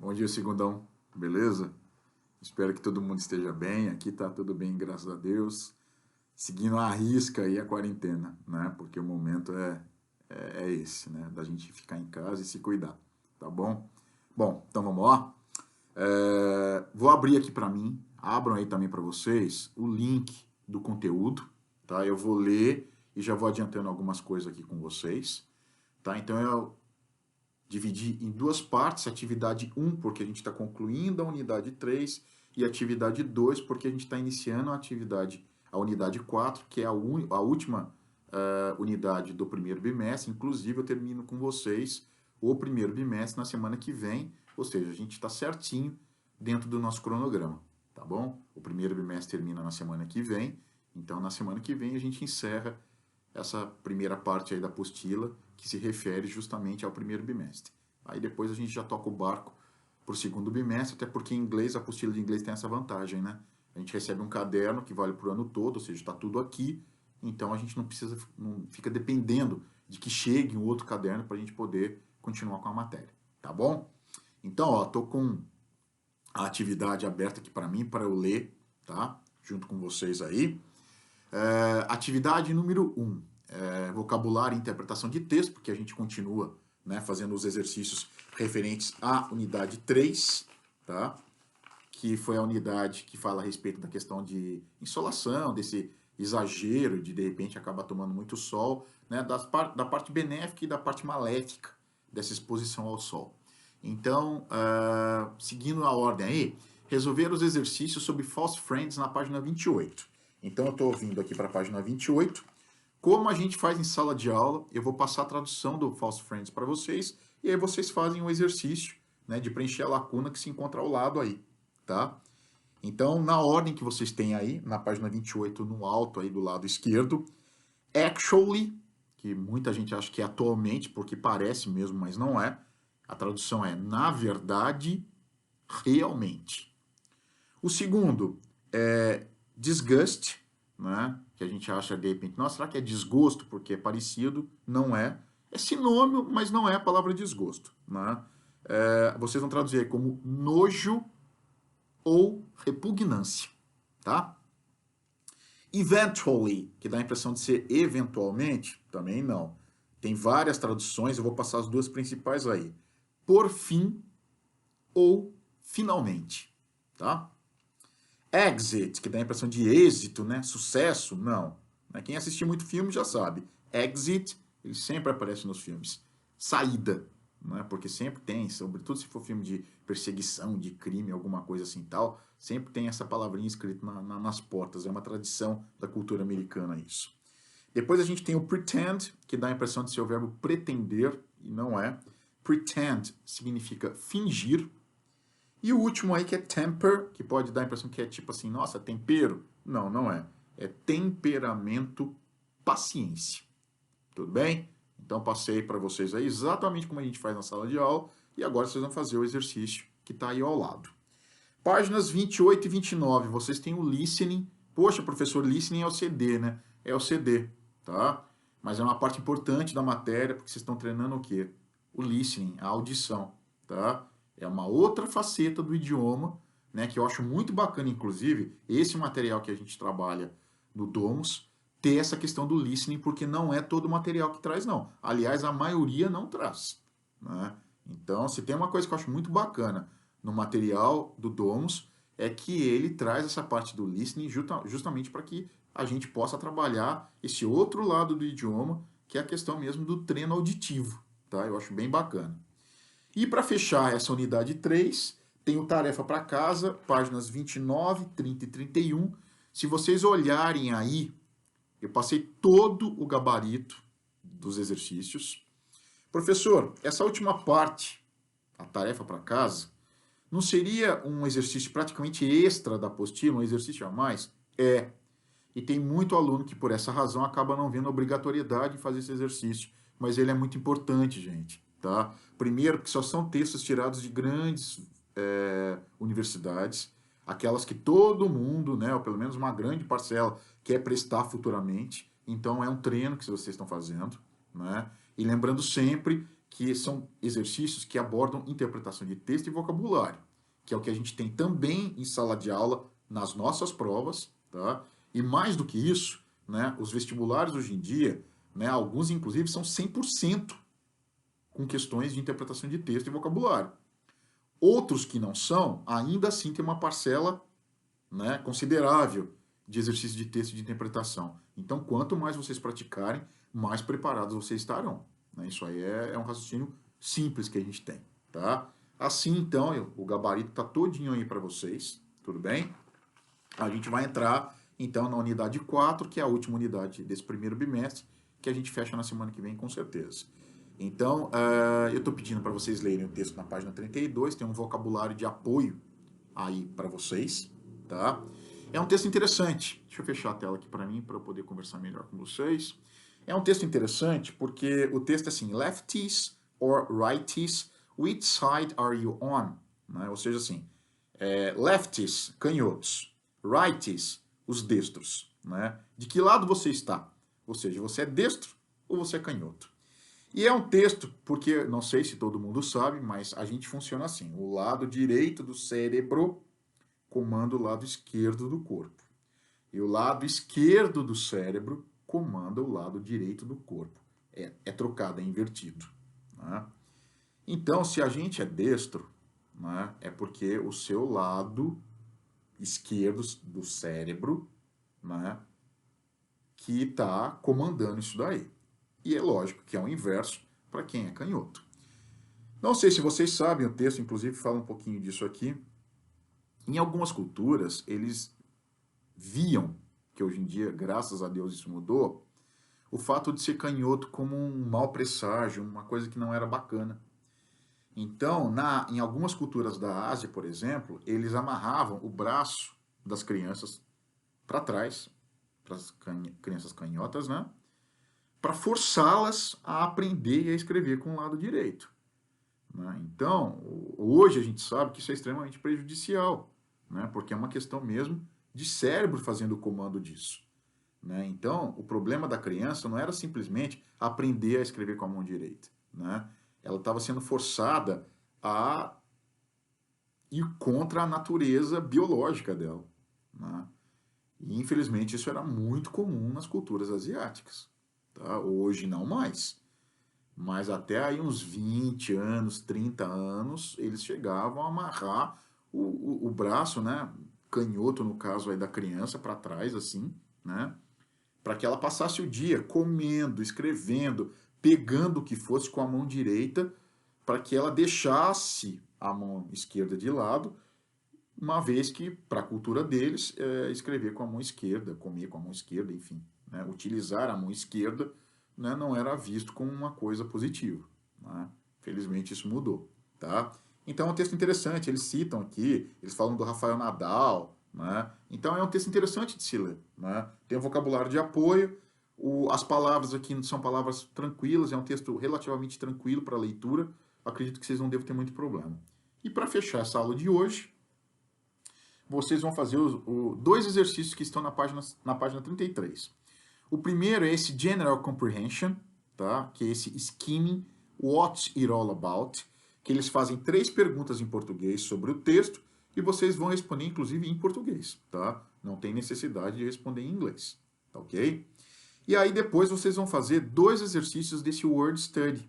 Bom dia, segundão. Beleza? Espero que todo mundo esteja bem. Aqui tá tudo bem, graças a Deus. Seguindo à risca aí a quarentena, né? Porque o momento é esse, né? Da gente ficar em casa e se cuidar, tá bom? Bom, então vamos lá. Vou abrir aqui para mim, abram aí também para vocês o link do conteúdo, tá? Eu vou ler e já vou adiantando algumas coisas aqui com vocês, tá? Então eu dividi em duas partes, atividade 1, porque a gente está concluindo a unidade 3, e atividade 2, porque a gente está iniciando a unidade 4, que é a última unidade do primeiro bimestre. Inclusive, eu termino com vocês o primeiro bimestre na semana que vem, ou seja, a gente está certinho dentro do nosso cronograma, tá bom? O primeiro bimestre termina na semana que vem, então na semana que vem a gente encerra essa primeira parte aí da apostila, que se refere justamente ao primeiro bimestre. Aí depois a gente já toca o barco para o segundo bimestre, até porque em inglês, a apostila de inglês tem essa vantagem, né? A gente recebe um caderno que vale para o ano todo, ou seja, está tudo aqui, então a gente não fica dependendo de que chegue um outro caderno para a gente poder continuar com a matéria, tá bom? Então, ó, tô com a atividade aberta aqui para mim, para eu ler, tá? Junto com vocês aí. Atividade número 1, vocabulário e interpretação de texto, porque a gente continua, né, fazendo os exercícios referentes à unidade 3, tá? Que foi a unidade que fala a respeito da questão de insolação, desse exagero de repente acabar tomando muito sol, né, da parte benéfica e da parte maléfica dessa exposição ao sol. Então, seguindo a ordem aí, resolver os exercícios sobre false friends na página 28. Então, eu estou vindo aqui para a página 28. Como a gente faz em sala de aula, eu vou passar a tradução do false friends para vocês, e aí vocês fazem um exercício, né, de preencher a lacuna que se encontra ao lado aí, tá? Então, na ordem que vocês têm aí, na página 28, no alto aí do lado esquerdo, actually, que muita gente acha que é atualmente, porque parece mesmo, mas não é. A tradução é na verdade, realmente. O segundo é disgust, né? Que a gente acha de repente, nossa, será que é desgosto porque é parecido? Não é. É sinônimo, mas não é a palavra desgosto, né? Vocês vão traduzir aí como nojo ou repugnância, tá? Eventually, que dá a impressão de ser eventualmente, também não. Tem várias traduções, eu vou passar as duas principais aí. Por fim ou finalmente, tá? Exit, que dá a impressão de êxito, né? Sucesso, não. Quem assistiu muito filme já sabe. Exit, ele sempre aparece nos filmes. Saída, né? Porque sempre tem, sobretudo se for filme de perseguição, de crime, alguma coisa assim tal, sempre tem essa palavrinha escrita nas portas. É uma tradição da cultura americana isso. Depois a gente tem o pretend, que dá a impressão de ser o verbo pretender, e não é. Pretend significa fingir. E o último aí que é temper, que pode dar a impressão que é tipo assim, nossa, tempero. Não, não é. É temperamento, paciência. Tudo bem? Então passei para vocês aí exatamente como a gente faz na sala de aula, e agora vocês vão fazer o exercício que está aí ao lado. Páginas 28 e 29, vocês têm o listening. Poxa, professor, listening é o CD, né? É o CD, tá? Mas é uma parte importante da matéria, porque vocês estão treinando o quê? O listening, a audição, tá? É uma outra faceta do idioma, né? Que eu acho muito bacana, inclusive, esse material que a gente trabalha no Domus, ter essa questão do listening, porque não é todo o material que traz, não. Aliás, a maioria não traz, né? Então, se tem uma coisa que eu acho muito bacana no material do Domus, é que ele traz essa parte do listening justamente para que a gente possa trabalhar esse outro lado do idioma, que é a questão mesmo do treino auditivo, tá? Eu acho bem bacana. E para fechar essa unidade 3, tem o tarefa para casa, páginas 29, 30 e 31. Se vocês olharem aí, eu passei todo o gabarito dos exercícios. Professor, essa última parte, a tarefa para casa, não seria um exercício praticamente extra da apostila, um exercício a mais? É. E tem muito aluno que, por essa razão, acaba não vendo obrigatoriedade em fazer esse exercício. Mas ele é muito importante, gente. Tá? Primeiro, porque só são textos tirados de grandes universidades, aquelas que todo mundo, né, ou pelo menos uma grande parcela, quer prestar futuramente. Então, é um treino que vocês estão fazendo. Né? E lembrando sempre que são exercícios que abordam interpretação de texto e vocabulário, que é o que a gente tem também em sala de aula nas nossas provas, tá? E mais do que isso, né, os vestibulares hoje em dia, né, alguns inclusive são 100% com questões de interpretação de texto e vocabulário. Outros que não são, ainda assim tem uma parcela, né, considerável de exercício de texto e de interpretação. Então, quanto mais vocês praticarem, mais preparados vocês estarão. Né? Isso aí é um raciocínio simples que a gente tem. Tá? Assim, então, o gabarito está todinho aí para vocês, tudo bem? A gente vai entrar, então, na unidade 4, que é a última unidade desse primeiro bimestre, que a gente fecha na semana que vem, com certeza. Então, eu estou pedindo para vocês lerem o texto na página 32, tem um vocabulário de apoio aí para vocês, tá? É um texto interessante. Deixa eu fechar a tela aqui para mim, para eu poder conversar melhor com vocês. É um texto interessante porque o texto é assim, lefties or righties, which side are you on? Né? Ou seja, assim, lefties, canhotos, righties, os destros. Né? De que lado você está? Ou seja, você é destro ou você é canhoto? E é um texto, porque não sei se todo mundo sabe, mas a gente funciona assim. O lado direito do cérebro comanda o lado esquerdo do corpo. E o lado esquerdo do cérebro comanda o lado direito do corpo. É trocado, é invertido. Né? Então, se a gente é destro, né, é porque o seu lado esquerdo do cérebro, né, que está comandando isso daí. E é lógico que é o inverso para quem é canhoto. Não sei se vocês sabem, o texto inclusive fala um pouquinho disso aqui. Em algumas culturas, eles viam, que hoje em dia, graças a Deus, isso mudou, o fato de ser canhoto como um mau presságio, uma coisa que não era bacana. Então, em algumas culturas da Ásia, por exemplo, eles amarravam o braço das crianças para trás, para as crianças canhotas, né? Para forçá-las a aprender e a escrever com o lado direito. Né? Então, hoje a gente sabe que isso é extremamente prejudicial, né? Porque é uma questão mesmo de cérebro fazendo o comando disso. Né? Então, o problema da criança não era simplesmente aprender a escrever com a mão direita. Né? Ela estava sendo forçada a ir contra a natureza biológica dela. Né? E, infelizmente, isso era muito comum nas culturas asiáticas. Tá? Hoje não mais. Mas até aí uns 20 anos, 30 anos, eles chegavam a amarrar o braço, né, canhoto no caso aí da criança, para trás, assim, né, para que ela passasse o dia comendo, escrevendo, pegando o que fosse com a mão direita, para que ela deixasse a mão esquerda de lado, uma vez que, para a cultura deles, escrever com a mão esquerda, comer com a mão esquerda, enfim, né, utilizar a mão esquerda, né, não era visto como uma coisa positiva. Né? Felizmente isso mudou. Tá? Então é um texto interessante, eles citam aqui, eles falam do Rafael Nadal, né? Então é um texto interessante de se ler. Né? Tem um vocabulário de apoio, as palavras aqui são palavras tranquilas, é um texto relativamente tranquilo para leitura, acredito que vocês não devem ter muito problema. E para fechar essa aula de hoje, vocês vão fazer dois exercícios que estão na página 33. O primeiro é esse General Comprehension, tá? Que é esse Skimming What's It All About, que eles fazem 3 perguntas em português sobre o texto e vocês vão responder, inclusive, em português, tá? Não tem necessidade de responder em inglês, tá ok? E aí depois vocês vão fazer 2 exercícios desse Word Study.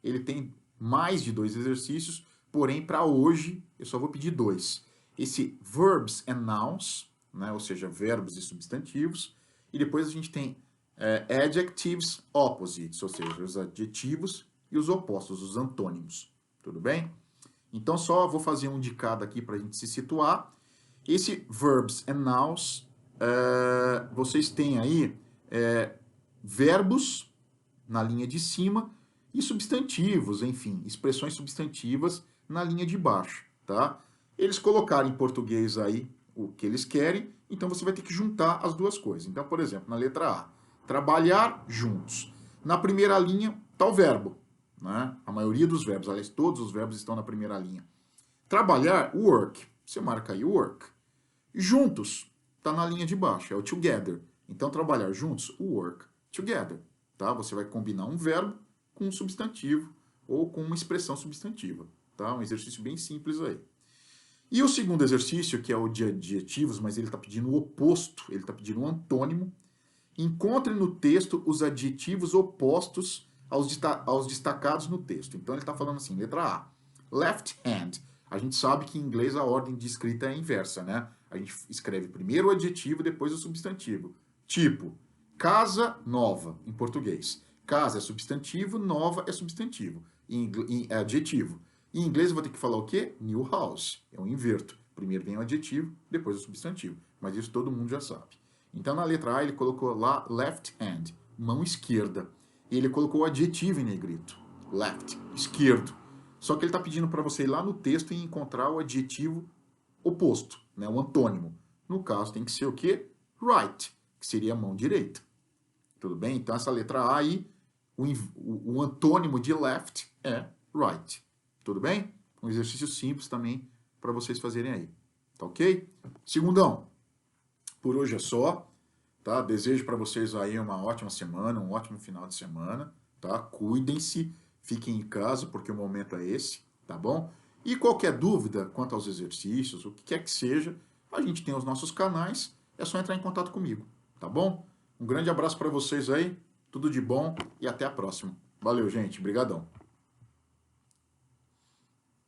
Ele tem mais de 2 exercícios, porém, para hoje, eu só vou pedir 2. Esse Verbs and Nouns, né? Ou seja, verbos e substantivos, e depois a gente tem Adjectives Opposites, ou seja, os adjetivos e os opostos, os antônimos. Tudo bem? Então, só vou fazer um de cada aqui para a gente se situar. Esse Verbs and Nouns, vocês têm aí verbos na linha de cima e substantivos, enfim, expressões substantivas na linha de baixo, tá? Eles colocaram em português aí o que eles querem, então você vai ter que juntar as duas coisas. Então, por exemplo, na letra A, trabalhar juntos. Na primeira linha está o verbo, né? A maioria dos verbos, aliás, todos os verbos estão na primeira linha. Trabalhar, work. Você marca aí work. Juntos, está na linha de baixo, é o together. Então, trabalhar juntos, work together. Tá? Você vai combinar um verbo com um substantivo ou com uma expressão substantiva, tá? Um exercício bem simples aí. E o segundo exercício, que é o de adjetivos, mas ele está pedindo o oposto, ele está pedindo um antônimo. Encontre no texto os adjetivos opostos aos destacados no texto. Então ele está falando assim, letra A, left hand. A gente sabe que em inglês a ordem de escrita é inversa, né? A gente escreve primeiro o adjetivo, depois o substantivo. Tipo, casa nova, em português. Casa é substantivo, nova é substantivo, é adjetivo. Em inglês eu vou ter que falar o quê? New house. Eu inverto. Primeiro vem o adjetivo, depois o substantivo. Mas isso todo mundo já sabe. Então, na letra A, ele colocou lá left hand, mão esquerda. E ele colocou o adjetivo em negrito. Left, esquerdo. Só que ele está pedindo para você ir lá no texto e encontrar o adjetivo oposto, né, o antônimo. No caso, tem que ser o quê? Right, que seria a mão direita. Tudo bem? Então, essa letra A aí, o antônimo de left é right. Tudo bem? Um exercício simples também para vocês fazerem aí. Tá ok? Segundão. Por hoje é só, tá? Desejo para vocês aí uma ótima semana, um ótimo final de semana, tá? Cuidem-se, fiquem em casa, porque o momento é esse, tá bom? E qualquer dúvida quanto aos exercícios, o que quer que seja, a gente tem os nossos canais, é só entrar em contato comigo, tá bom? Um grande abraço para vocês aí, tudo de bom e até a próxima. Valeu, gente. Obrigadão.